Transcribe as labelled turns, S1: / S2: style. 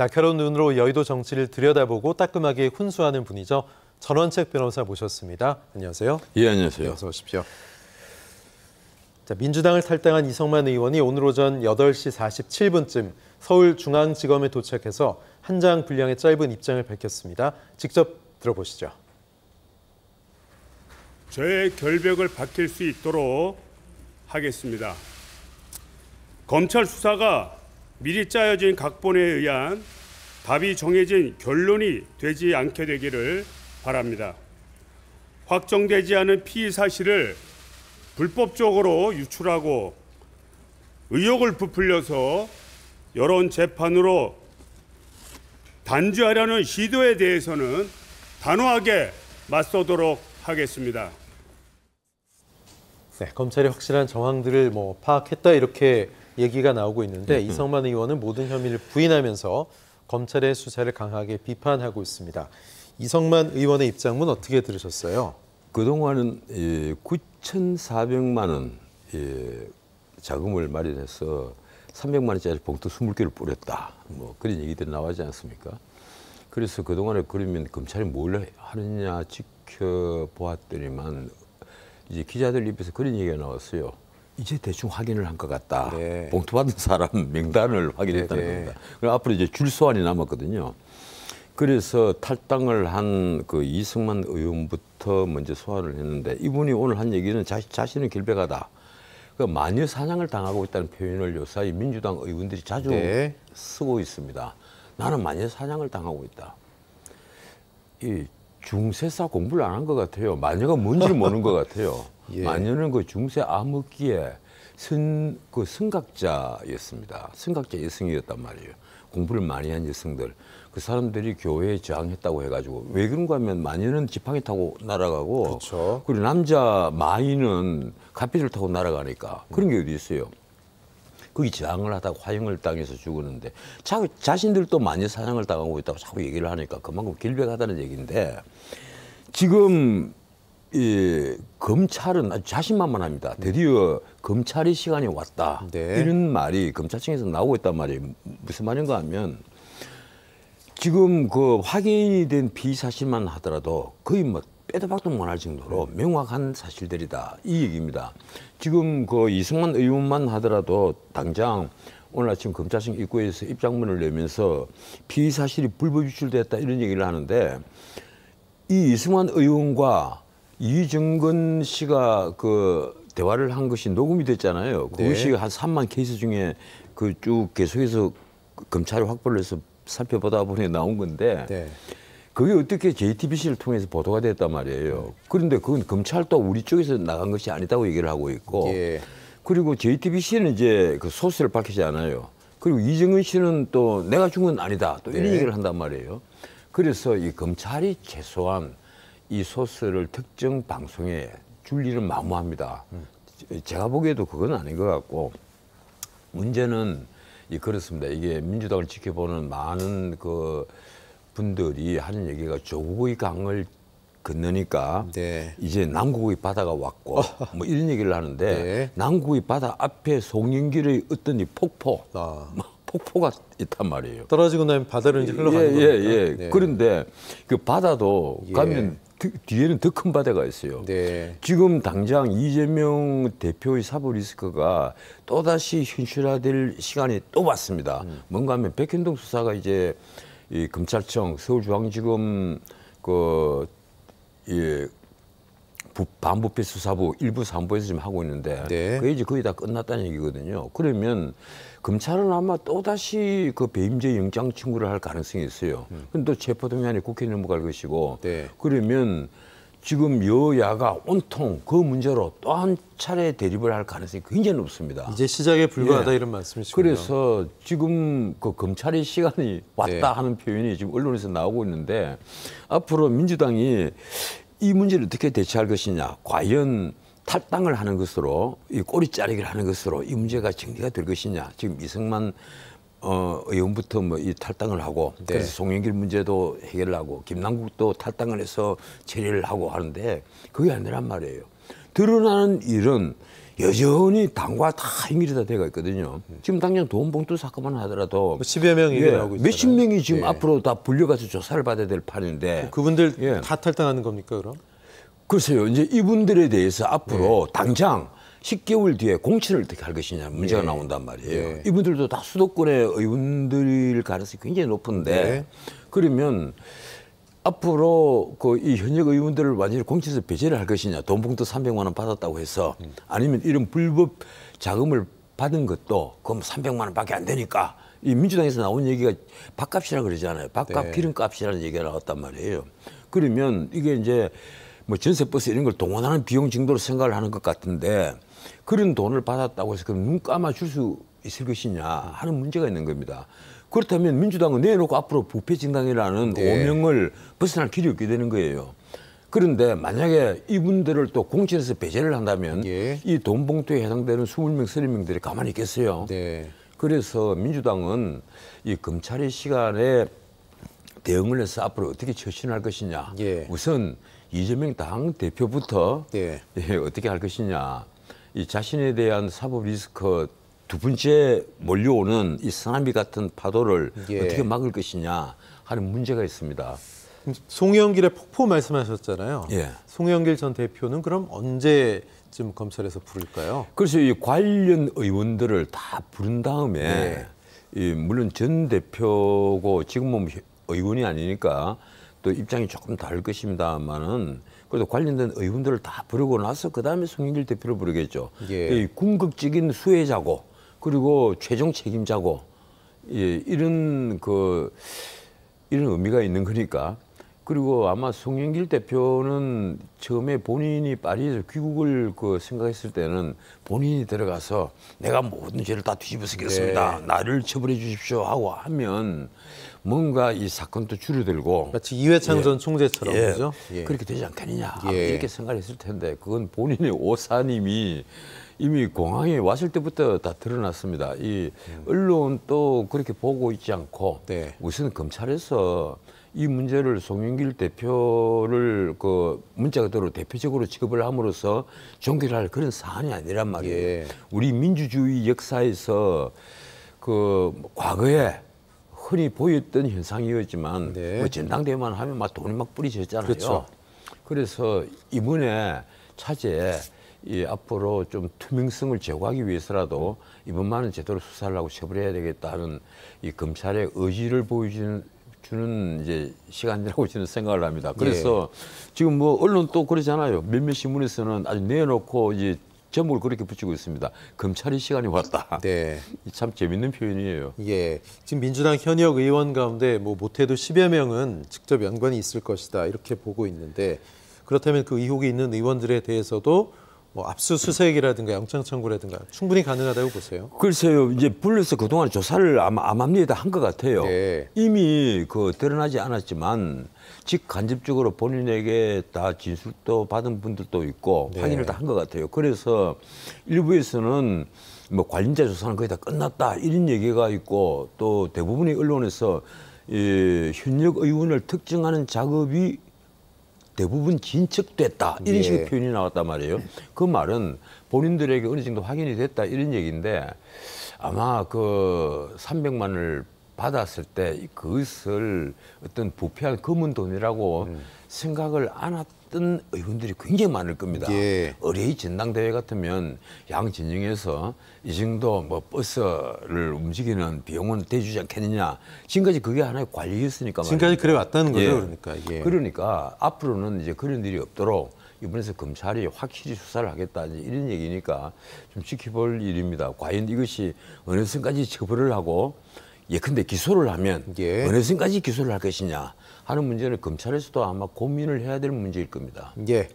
S1: 날카로운 눈으로 여의도 정치를 들여다보고 따끔하게 훈수하는 분이죠. 전원책 변호사 모셨습니다. 안녕하세요.
S2: 예, 안녕하세요.
S1: 어서 오십시오. 자, 민주당을 탈당한 이성만 의원이 오늘 오전 8시 47분쯤 서울중앙지검에 도착해서 한 장 분량의 짧은 입장을 밝혔습니다. 직접 들어보시죠.
S3: 저의 결백을 밝힐 수 있도록 하겠습니다. 검찰 수사가 미리 짜여진 각본에 의한 답이 정해진 결론이 되지 않게 되기를 바랍니다. 확정되지 않은 피의 사실을 불법적으로 유출하고 의혹을 부풀려서 여론 재판으로 단죄하려는 시도에 대해서는 단호하게 맞서도록 하겠습니다.
S1: 네, 검찰이 확실한 정황들을 파악했다 이렇게 얘기가 나오고 있는데 이성만 의원은 모든 혐의를 부인하면서 검찰의 수사를 강하게 비판하고 있습니다. 이성만 의원의 입장은 어떻게 들으셨어요?
S2: 그동안은 9,400만 원 자금을 마련해서 300만 원짜리 봉투 20개를 뿌렸다. 그런 얘기들이 나오지 않습니까? 그래서 그동안에 그러면 검찰이 뭘 하느냐 지켜보았더니만 이제 기자들 입에서 그런 얘기가 나왔어요. 이제 대충 확인을 한 것 같다.
S1: 네.
S2: 봉투 받은 사람 명단을 확인했다는 겁니다. 그럼 앞으로 이제 줄소안이 남았거든요. 그래서 탈당을 한 그 이성만 의원부터 먼저 소환을 했는데 이분이 오늘 한 얘기는 자신은 결백하다. 그러니까 마녀 사냥을 당하고 있다는 표현을 요사이 민주당 의원들이 자주 쓰고 있습니다. 나는 마녀 사냥을 당하고 있다. 이 중세사 공부를 안 한 것 같아요. 마녀가 뭔지를 모르는 것 같아요. 마녀는 그 중세 암흑기에 성각자였습니다. 성각자 여성이었단 말이에요. 공부를 많이 한 여성들. 그 사람들이 교회에 저항했다고 해가지고 왜 그런가 하면 마녀는 지팡이 타고 날아가고
S1: 그렇죠.
S2: 그리고 남자 마이는 가피를 타고 날아가니까 그런 게 어디 있어요. 거기 저항을 하다가 화형을 당해서 죽었는데 자신들도 마녀 사냥을 당하고 있다고 자꾸 얘기를 하니까 그만큼 결백하다는 얘기인데 지금 이 검찰은 아주 자신만만합니다. 드디어 검찰의 시간이 왔다. 이런 말이 검찰청에서 나오고 있단 말이에요. 무슨 말인가 하면 지금 그 확인이 된 피의 사실만 하더라도 거의 빼도 박도 못할 정도로 명확한 사실들이다. 이 얘기입니다. 지금 그 이성만 의원만 하더라도 당장 오늘 아침 검찰청 입구에서 입장문을 내면서 피의 사실이 불법 유출됐다 이런 얘기를 하는데 이 이성만 의원과 이정근 씨가 그 대화를 한 것이 녹음이 됐잖아요. 그것이 한 3만 케이스 중에 그 쭉 계속해서 검찰이 확보를 해서 살펴보다 보니 나온 건데 그게 어떻게 JTBC를 통해서 보도가 됐단 말이에요. 그런데 그건 검찰도 우리 쪽에서 나간 것이 아니다고 얘기를 하고 있고 그리고 JTBC는 이제 그 소스를 밝히지 않아요. 그리고 이정은 씨는 또 내가 준 건 아니다. 또 이런 얘기를 한단 말이에요. 그래서 이 검찰이 최소한 이 소스를 특정 방송에 줄 일은 만무합니다. 제가 보기에도 그건 아닌 것 같고 문제는 그렇습니다. 이게 민주당을 지켜보는 많은 그 분들이 하는 얘기가 조국의 강을 건너니까 이제 남국의 바다가 왔고 이런 얘기를 하는데 남국의 바다 앞에 송영길의 어떤 이 폭포가 있단 말이에요.
S1: 떨어지고 나면 바다로 이제 흘러가는 겁니다.
S2: 그런데 그 바다도 가면 뒤에는 더 큰 바다가 있어요. 지금 당장 이재명 대표의 사법 리스크가 또다시 현실화될 시간이 또 왔습니다. 뭔가 하면 백현동 수사가 이제 이 검찰청 서울중앙지검 반부패 수사부 일부 사무부에서 지금 하고 있는데 그게 이제 거의 다 끝났다는 얘기거든요. 그러면 검찰은 아마 또다시 그 배임죄 영장 청구를 할 가능성이 있어요. 그럼 또 체포동의안이 국회에 넘어갈 것이고 그러면 지금 여야가 온통 그 문제로 또 한 차례 대립을 할 가능성이 굉장히 높습니다.
S1: 이제 시작에 불과하다 이런 말씀이시군요.
S2: 그래서 지금 그 검찰의 시간이 왔다 하는 표현이 지금 언론에서 나오고 있는데 앞으로 민주당이 이 문제를 어떻게 대처할 것이냐. 과연 탈당을 하는 것으로 이 꼬리자르기를 하는 것으로 이 문제가 정리가 될 것이냐. 지금 이성만 의원부터 이 탈당을 하고 그래서 송영길 문제도 해결을 하고 김남국도 탈당을 해서 처리를 하고 하는데 그게 아니란 말이에요. 드러나는 일은 여전히 당과 다 연결이 다 돼가 있거든요. 지금 당장 돈봉투 사건만 하더라도
S1: 10여 명이 나오고 있잖아요.
S2: 몇십 명이 지금
S1: 예.
S2: 앞으로 다 불려가서 조사를 받아야 될 판인데
S1: 그분들
S2: 예.
S1: 다 탈당하는 겁니까 그럼?
S2: 글쎄요. 이제 이분들에 대해서 앞으로 당장 10개월 뒤에 공천을 어떻게 할 것이냐 문제가
S1: 예.
S2: 나온단 말이에요.
S1: 예.
S2: 이분들도 다 수도권의 의원들일 가능성이 굉장히 높은데
S1: 네.
S2: 그러면 앞으로 그 이 현역 의원들을 완전히 공천에서 배제를 할 것이냐, 돈봉투 300만 원 받았다고 해서 아니면 이런 불법 자금을 받은 것도 그럼 300만 원밖에 안 되니까 이 민주당에서 나온 얘기가 밥값이라 그러잖아요. 밥값,
S1: 네.
S2: 기름값이라는 얘기가 나왔단 말이에요. 그러면 이게 이제 뭐 전세버스 이런 걸 동원하는 비용 정도로 생각을 하는 것 같은데 그런 돈을 받았다고 해서 그럼 눈 감아 줄 수 있을 것이냐 하는 문제가 있는 겁니다. 그렇다면 민주당은 내놓고 앞으로 부패정당이라는
S1: 네.
S2: 오명을 벗어날 길이 없게 되는 거예요. 그런데 만약에 이분들을 또 공천에서 배제를 한다면
S1: 예.
S2: 이 돈봉투에 해당되는 20명, 30명들이 가만히 있겠어요.
S1: 네.
S2: 그래서 민주당은 이 검찰의 시간에 대응을 해서 앞으로 어떻게 처신할 것이냐.
S1: 예.
S2: 우선 이재명 당 대표부터
S1: 네.
S2: 예, 어떻게 할 것이냐. 이 자신에 대한 사법 리스크 두 번째 몰려오는 이 쓰나미 같은 파도를
S1: 예.
S2: 어떻게 막을 것이냐 하는 문제가 있습니다.
S1: 송영길의 폭포 말씀하셨잖아요.
S2: 예.
S1: 송영길 전 대표는 그럼 언제쯤 검찰에서 부를까요?
S2: 그래서 이 관련 의원들을 다 부른 다음에
S1: 네.
S2: 이 물론 전 대표고 지금은 의원이 아니니까 또 입장이 조금 다를 것입니다만은 그래도 관련된 의원들을 다 부르고 나서 그 다음에 송영길 대표를 부르겠죠.
S1: 예.
S2: 이 궁극적인 수혜자고 그리고 최종 책임자고 예, 이런 의미가 있는 거니까. 그리고 아마 송영길 대표는 처음에 본인이 파리에서 귀국을 생각했을 때는 본인이 들어가서 내가 모든 죄를 다 뒤집어 쓰겠습니다.
S1: 네.
S2: 나를 처벌해 주십시오 하고 하면 뭔가 이 사건도 줄어들고
S1: 마치 이회창 전 총재처럼
S2: 예,
S1: 그죠? 예.
S2: 그렇게 되지 않겠느냐
S1: 예.
S2: 이렇게 생각했을 텐데 그건 본인의 오사님이 이미 공항에 왔을 때부터 다 드러났습니다. 이 언론 또 그렇게 보고 있지 않고
S1: 네.
S2: 우선 검찰에서 이 문제를 송영길 대표를 문자 그대로 대표적으로 취급을 함으로써 종결할 그런 사안이 아니란 말이에요.
S1: 예.
S2: 우리 민주주의 역사에서 과거에 흔히 보였던 현상이었지만
S1: 네.
S2: 뭐 전당대회만 하면 막 돈이 막 뿌리졌잖아요.
S1: 그렇죠.
S2: 그래서 이번에 차제에 이 앞으로 좀 투명성을 제고하기 위해서라도 이번만은 제대로 수사를 하고 처벌해야 되겠다는 이 검찰의 의지를 보여주는 이제 시간이라고 저는 생각을 합니다. 그래서 지금 뭐 언론 또 그러잖아요. 몇몇 신문에서는 아주 내놓고 이제 제목을 그렇게 붙이고 있습니다. 검찰의 시간이 왔다.
S1: 네.
S2: 참 재밌는 표현이에요.
S1: 예. 지금 민주당 현역 의원 가운데 뭐 못해도 10여 명은 직접 연관이 있을 것이다 이렇게 보고 있는데 그렇다면 그 의혹이 있는 의원들에 대해서도 뭐 압수수색이라든가 영장 청구라든가 충분히 가능하다고 보세요.
S2: 글쎄요, 이제 불러서 그동안 조사를 암암리에다 한 것 같아요.
S1: 네.
S2: 이미 드러나지 않았지만 직간접적으로 본인에게 다 진술도 받은 분들도 있고
S1: 네.
S2: 확인을 다 한 것 같아요. 그래서 일부에서는 뭐 관련자 조사는 거의 다 끝났다 이런 얘기가 있고 또 대부분의 언론에서 이 현역 의원을 특정하는 작업이 대부분 진척됐다 이런 식의
S1: 예.
S2: 표현이 나왔단 말이에요. 그 말은 본인들에게 어느 정도 확인이 됐다 이런 얘기인데 아마 300만을 받았을 때 그것을 어떤 부패한 검은 돈이라고 생각을 안 했던 의원들이 굉장히 많을 겁니다.
S1: 예.
S2: 의뢰의 전당대회 같으면 양 진영에서 이 정도 뭐 버스를 움직이는 비용은 대주지 않겠느냐. 지금까지 그게 하나의 관리였으니까 말이에요.
S1: 지금까지 그래 왔다는 거죠,
S2: 예.
S1: 그러니까. 예.
S2: 그러니까 앞으로는 이제 그런 일이 없도록 이번에서 검찰이 확실히 수사를 하겠다 이제 이런 얘기니까 좀 지켜볼 일입니다. 과연 이것이 어느 선까지 처벌을 하고 예컨대 기소를 하면
S1: 예.
S2: 어느 선까지 기소를 할 것이냐 하는 문제는 검찰에서도 아마 고민을 해야 될 문제일 겁니다.
S1: 예.